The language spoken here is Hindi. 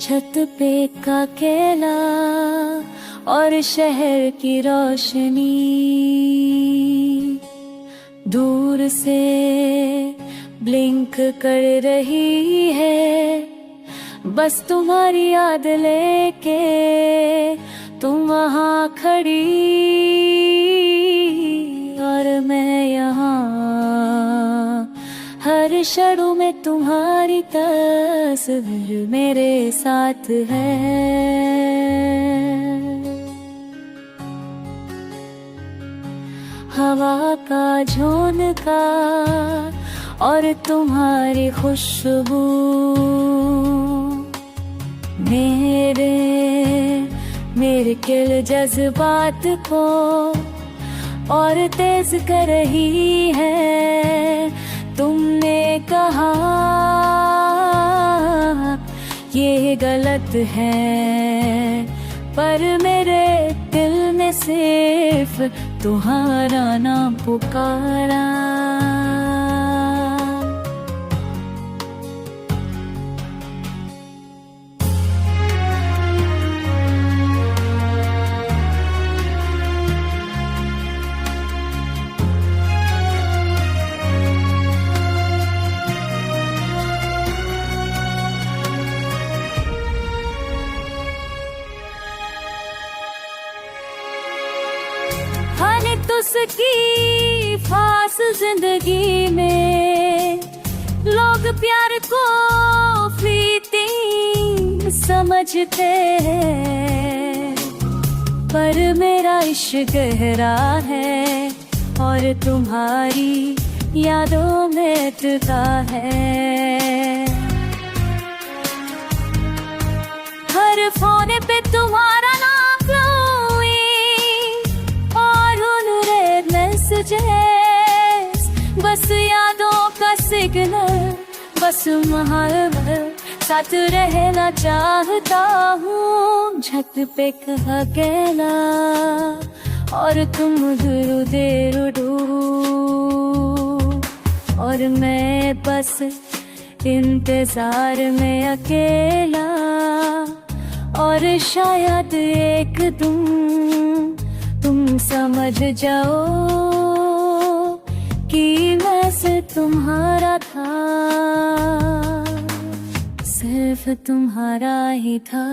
छत पे का केला और शहर की रोशनी दूर से ब्लिंक कर रही है। बस तुम्हारी याद लेके तुम वहाँ खड़ी और मैं यहाँ। हर क्षण में तुम्हारी तस्वीर मेरे साथ है। हवा का झोंका और तुम्हारी खुशबू मेरे किल जज्बात को और तेज कर रही है। तुमने कहा ये गलत है, पर मेरे दिल ने सिर्फ तुम्हारा नाम पुकारा। उसकी खास जिंदगी में लोग प्यार को फ्लीटिंग समझते हैं, पर मेरा इश्क गहरा है और तुम्हारी यादों में टूटा है। हर फोन पे तुम्हारा नाम बस यादों का सिग्नल, बस महल साथ रहना चाहता हूँ। छत पे कहा अकेला और तुम उधर उधर और मैं बस इंतजार में अकेला। और शायद एक तुम समझ जाओ कि वैसे तुम्हारा था, सिर्फ तुम्हारा ही था।